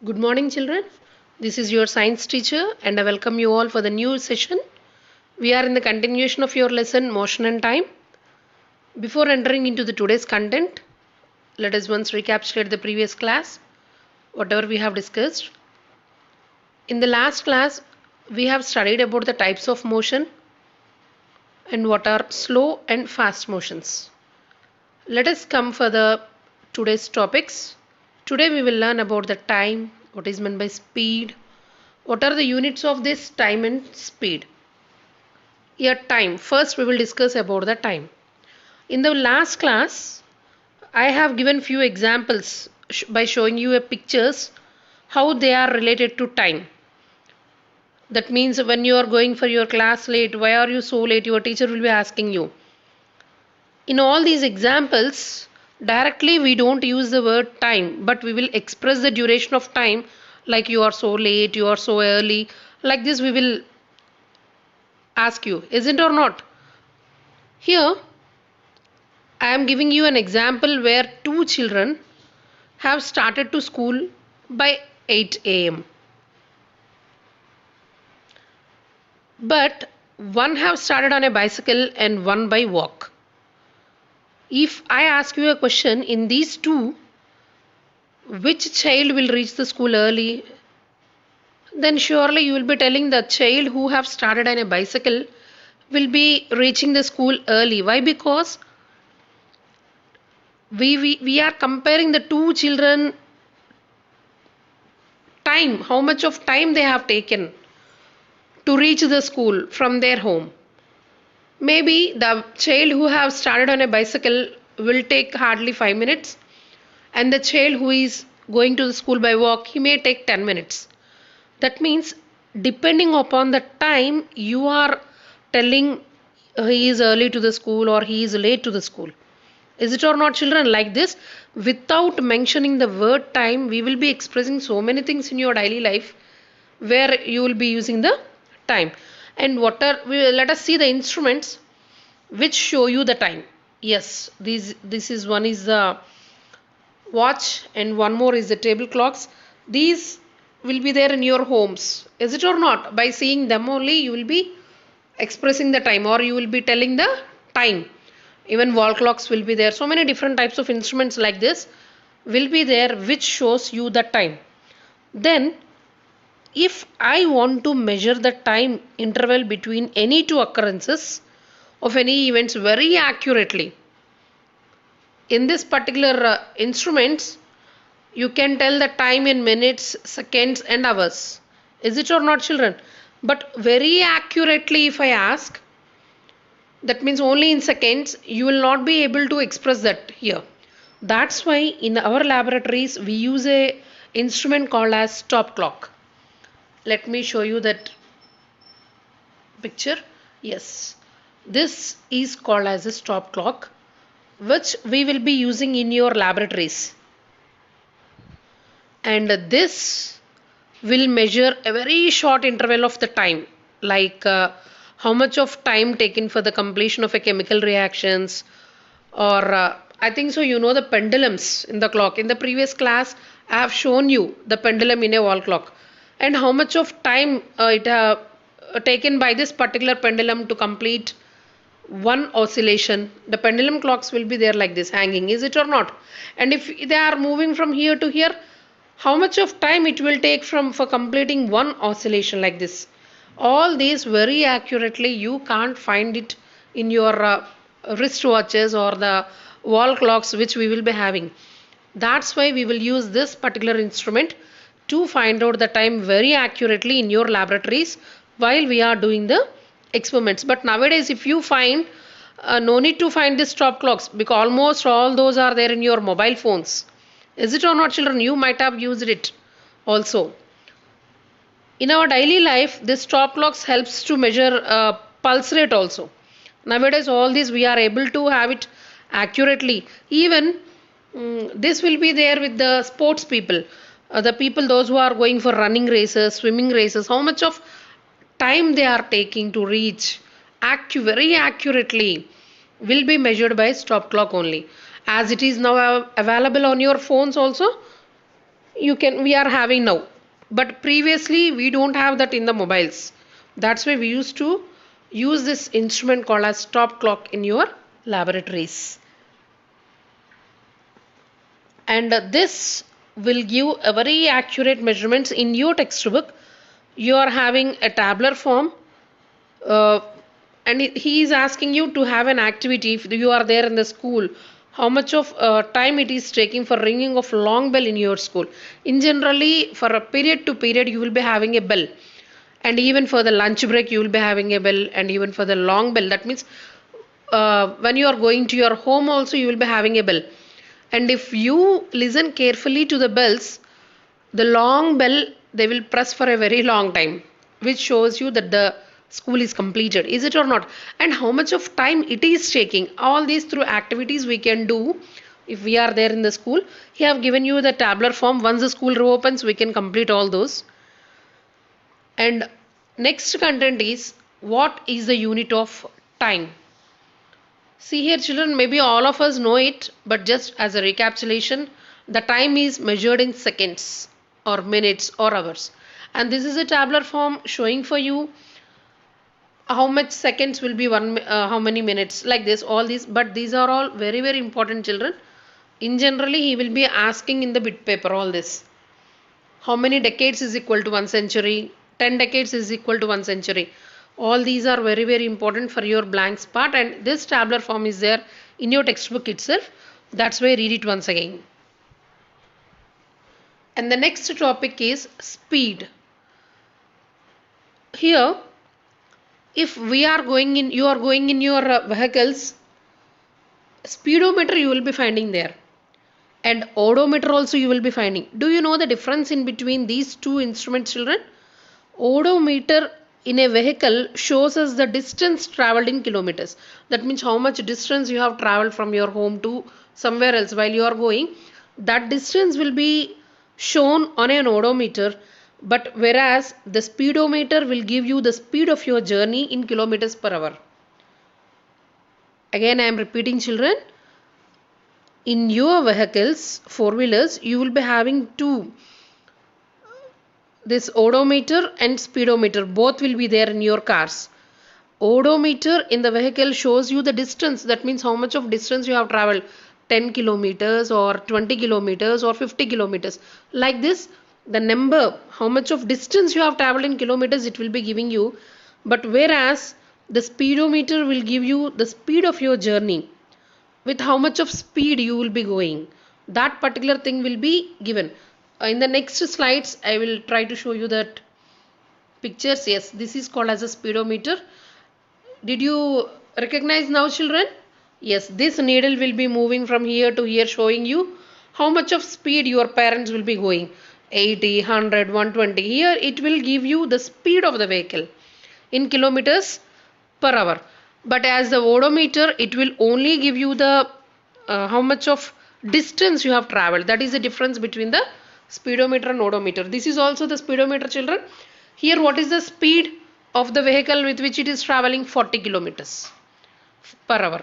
Good morning, children. This is your science teacher, and I welcome you all for the new session. We are in the continuation of your lesson, Motion and Time. Before entering into the today's content, let us once recapitulate the previous class, whatever we have discussed. In the last class, we have studied about the types of motion and what are slow and fast motions. Let us come for the today's topics. Today we will learn about the time, what is meant by speed, what are the units of this time and speed. Here time. First we will discuss about the time. In the last class, I have given few examples by showing you a pictures how they are related to time. That means when you are going for your class late, why are you so late? Your teacher will be asking you. In all these examples, directly we don't use the word time, but we will express the duration of time like you are so late, you are so early. Like this we will ask you, isn't or not? Here I am giving you an example where two children have started to school by 8 a.m. But one have started on a bicycle and one by walk. If I ask you a question in these two, which child will reach the school early? Then surely you will be telling the child who have started on a bicycle will be reaching the school early. Why? Because we are comparing the two children time, how much of time they have taken to reach the school from their home. Maybe the child who have started on a bicycle will take hardly 5 minutes, and the child who is going to the school by walk, he may take 10 minutes. That means depending upon the time you are telling he is early to the school or he is late to the school. Is it or not, children? Like this, without mentioning the word time, we will be expressing so many things in your daily life where you will be using the time. And let us see the instruments which show you the time. Yes, this is one is the watch and one more is the table clocks. These will be there in your homes. Is it or not? By seeing them only, you will be expressing the time or you will be telling the time. Even wall clocks will be there. So many different types of instruments like this will be there which shows you the time. Then if I want to measure the time interval between any two occurrences of any events very accurately, in this particular instruments, you can tell the time in minutes, seconds and hours. Is it or not, children? But very accurately if I ask, that means only in seconds, you will not be able to express that here. That's why in our laboratories we use a instrument called as stop clock. Let me show you that picture. Yes, this is called as a stop clock, which we will be using in your laboratories. And this will measure a very short interval of the time, like how much of time taken for the completion of a chemical reactions, or I think so you know the pendulums in the clock. In the previous class I have shown you the pendulum in a wall clock and how much of time it taken by this particular pendulum to complete one oscillation. The pendulum clocks will be there like this hanging, is it or not? And if they are moving from here to here, how much of time it will take for completing one oscillation like this. All these very accurately you can't find it in your wristwatches or the wall clocks which we will be having. That's why we will use this particular instrument to find out the time very accurately in your laboratories while we are doing the experiments. But nowadays if you find no need to find the stop clocks because almost all those are there in your mobile phones. Is it or not, children? You might have used it also. In our daily life, this stop clocks helps to measure pulse rate also. Nowadays all these we are able to have it accurately. Even this will be there with the sports people. The people those who are going for running races, swimming races, how much of time they are taking to reach very accurately will be measured by stop clock only. As it is now available on your phones also, we are having now, but previously we don't have that in the mobiles. That's why we used to use this instrument called as stop clock in your laboratories. And this will give a very accurate measurements in your textbook. You are having a tabular form, uh, and he is asking you to have an activity if you are there in the school, how much of time it is taking for ringing of long bell in your school. In generally, for a period to period you will be having a bell, and even for the lunch break you will be having a bell, and even for the long bell, that means when you are going to your home also you will be having a bell. And if you listen carefully to the bells, the long bell they will press for a very long time, which shows you that the school is completed, is it or not, and how much of time it is taking. All these through activities we can do if we are there in the school. He have given you the tabular form. Once the school reopens we can complete all those. And next content is, what is the unit of time? See here children, maybe all of us know it, but just as a recapitulation, the time is measured in seconds or minutes or hours. And this is a tabular form showing for you how much seconds will be how many minutes, like this, all these. But these are all very, very important children. In generally, he will be asking in the bit paper all this. How many decades is equal to 1 century? 10 decades is equal to 1 century. All these are very, very important for your blanks part, and this tabular form is there in your textbook itself. That's why read it once again. And the next topic is speed. Here, if we are going in, you are going in your vehicles, speedometer you will be finding there, and odometer also you will be finding. Do you know the difference in between these two instruments, children? Odometer in a vehicle shows us the distance traveled in kilometers. That means how much distance you have traveled from your home to somewhere else while you are going. That distance will be shown on an odometer, but whereas the speedometer will give you the speed of your journey in kilometers per hour. Again I am repeating children, in your vehicles, four-wheelers, you will be having two, this odometer and speedometer, both will be there in your cars. Odometer in the vehicle shows you the distance, that means how much of distance you have traveled, 10 kilometers or 20 kilometers or 50 kilometers, like this. The number, how much of distance you have traveled in kilometers, it will be giving you. But whereas the speedometer will give you the speed of your journey, with how much of speed you will be going, that particular thing will be given. In the next slides I will try to show you that pictures. Yes, this is called as a speedometer. Did you recognize now children? Yes, this needle will be moving from here to here, showing you how much of speed your parents will be going, 80, 100, 120. Here it will give you the speed of the vehicle in kilometers per hour. But as the odometer, it will only give you the how much of distance you have traveled. That is the difference between the speedometer and odometer. This is also the speedometer children. Here what is the speed of the vehicle with which it is traveling? 40 kilometers per hour.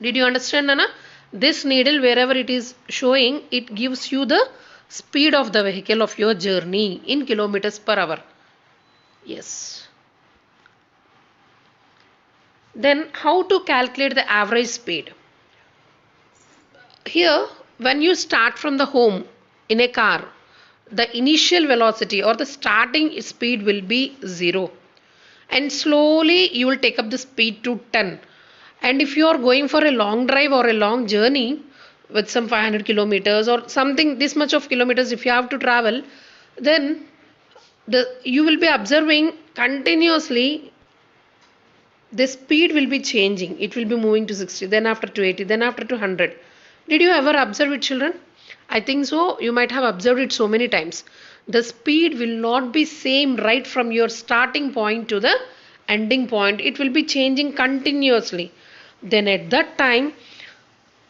Did you understand, Nana? This needle, wherever it is showing, it gives you the speed of the vehicle of your journey in kilometers per hour. Yes. Then how to calculate the average speed? Here, when you start from the home in a car, the initial velocity or the starting speed will be 0, and slowly you will take up the speed to 10. And if you are going for a long drive or a long journey with some 500 kilometers or something, this much of kilometers if you have to travel, then you will be observing continuously the speed will be changing. It will be moving to 60, then after to 80, then after to 100. Did you ever observe it, children? I think so. You might have observed it so many times. The speed will not be same right from your starting point to the ending point. It will be changing continuously. Then at that time,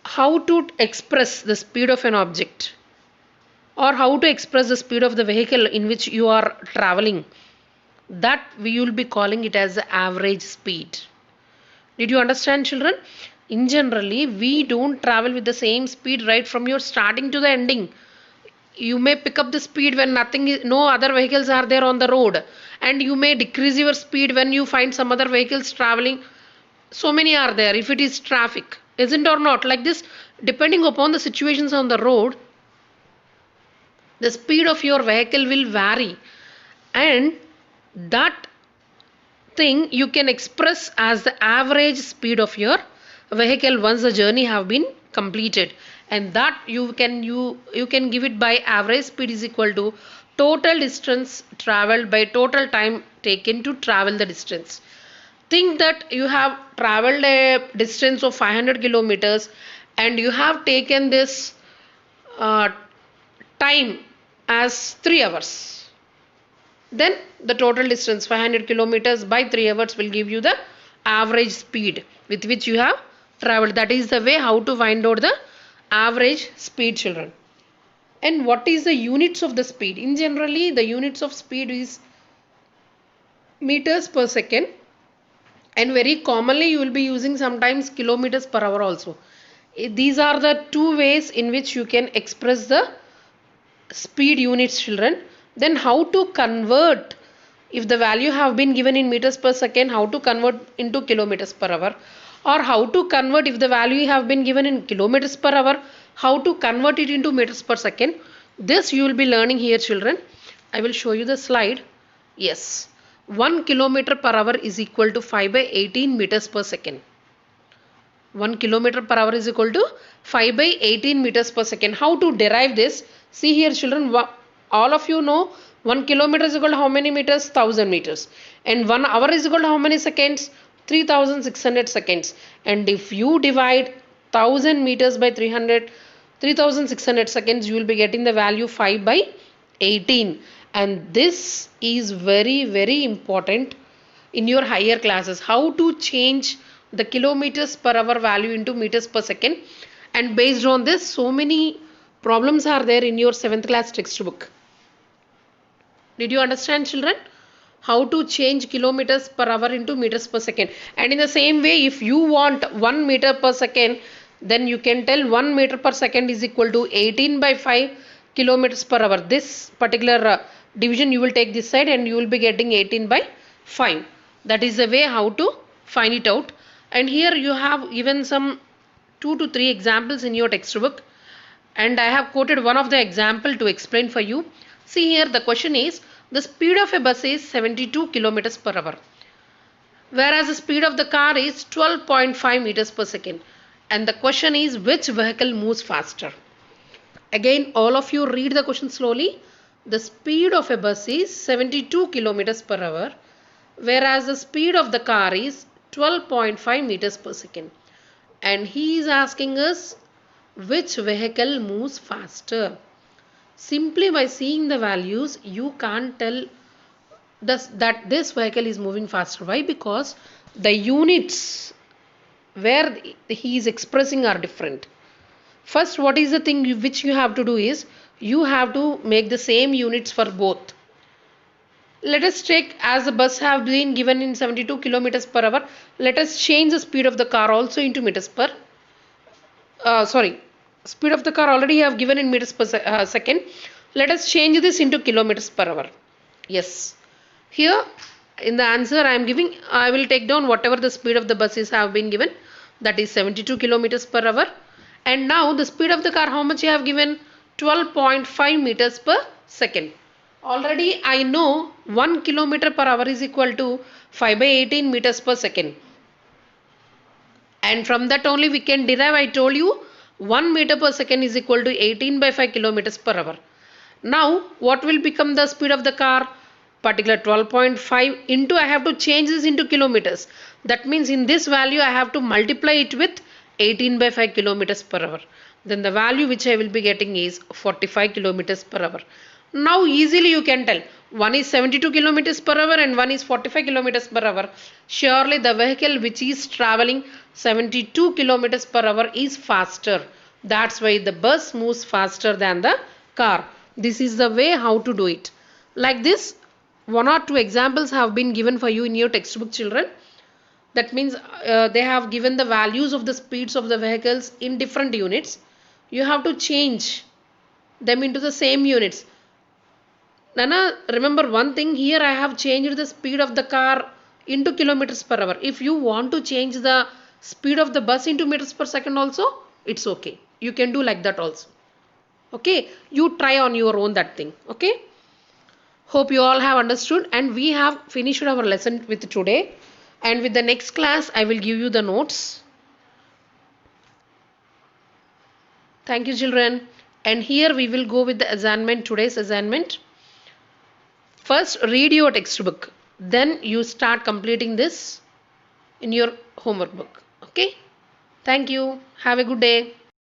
how to express the speed of an object, or how to express the speed of the vehicle in which you are traveling, that we will be calling it as the average speed. Did you understand, children? In generally, we don't travel with the same speed right from your starting to the ending. You may pick up the speed when no other vehicles are there on the road, and you may decrease your speed when you find some other vehicles traveling. So many are there if it is traffic, isn't or not? Like this, depending upon the situations on the road, the speed of your vehicle will vary, and that thing you can express as the average speed of your vehicle once the journey have been completed, and that you can give it by average speed is equal to total distance traveled by total time taken to travel the distance. Think that you have traveled a distance of 500 kilometers and you have taken this uh, time as 3 hours. Then the total distance 500 kilometers by 3 hours will give you the average speed with which you have traveled. That is the way how to find out the average speed, children. And what is the units of the speed? In generally, the units of speed is meters per second, and very commonly you will be using sometimes kilometers per hour also. These are the two ways in which you can express the speed units, children. Then how to convert, if the value have been given in meters per second, how to convert into kilometers per hour, or how to convert if the value have been given in kilometers per hour, how to convert it into meters per second. This you will be learning here, children. I will show you the slide. Yes, 1 kilometer per hour is equal to 5 by 18 meters per second. 1 kilometer per hour is equal to 5 by 18 meters per second. How to derive this? See here, children, all of you know 1 kilometer is equal to how many meters? 1000 meters. And 1 hour is equal to how many seconds? 3600 seconds. And if you divide 1000 meters by 3600 seconds, you will be getting the value 5 by 18. And this is very, very important in your higher classes. How to change the kilometers per hour value into meters per second. And based on this, so many problems are there in your 7th class textbook. Did you understand, children? How to change kilometers per hour into meters per second. And in the same way, if you want 1 meter per second, then you can tell 1 meter per second is equal to 18 by 5 kilometers per hour. This particular division you will take this side and you will be getting 18 by 5. That is the way how to find it out. And here you have given some 2 to 3 examples in your textbook, and I have quoted one of the example to explain for you. See here, the question is, the speed of a bus is 72 kilometers per hour, whereas the speed of the car is 12.5 meters per second. And the question is, which vehicle moves faster? Again, all of you read the question slowly. The speed of a bus is 72 kilometers per hour, whereas the speed of the car is 12.5 meters per second. And he is asking us which vehicle moves faster. Simply by seeing the values, you can't tell that this vehicle is moving faster. Why? Because the units where he is expressing are different. First, what is the thing which you have to do is, you have to make the same units for both. Let us take, as the bus have been given in 72 kilometers per hour, let us change the speed of the car also into meters per speed of the car already have given in meters per second. Let us change this into kilometers per hour. Yes, here in the answer I am giving, I will take down whatever the speed of the buses have been given, that is 72 kilometers per hour. And now the speed of the car, how much you have given? 12.5 meters per second. Already I know 1 kilometer per hour is equal to 5 by 18 meters per second. And from that only we can derive, I told you, 1 meter per second is equal to 18 by 5 kilometers per hour. Now what will become the speed of the car? Particular 12.5 into, I have to change this into kilometers. That means in this value I have to multiply it with 18 by 5 kilometers per hour. Then the value which I will be getting is 45 kilometers per hour. Now easily you can tell, one is 72 kilometers per hour and one is 45 kilometers per hour. Surely the vehicle which is traveling 72 kilometers per hour is faster. That's why the bus moves faster than the car. This is the way how to do it. Like this, 1 or 2 examples have been given for you in your textbook, children. That means they have given the values of the speeds of the vehicles in different units. You have to change them into the same units. Nana, remember one thing here, I have changed the speed of the car into kilometers per hour. If you want to change the speed of the bus into meters per second also, it's okay. You can do like that also. Okay, you try on your own that thing. Okay, hope you all have understood, and we have finished our lesson with today. And with the next class, I will give you the notes. Thank you, children. And here we will go with the assignment, today's assignment. First, read your textbook. Then you start completing this in your homework book. Okay. Thank you. Have a good day.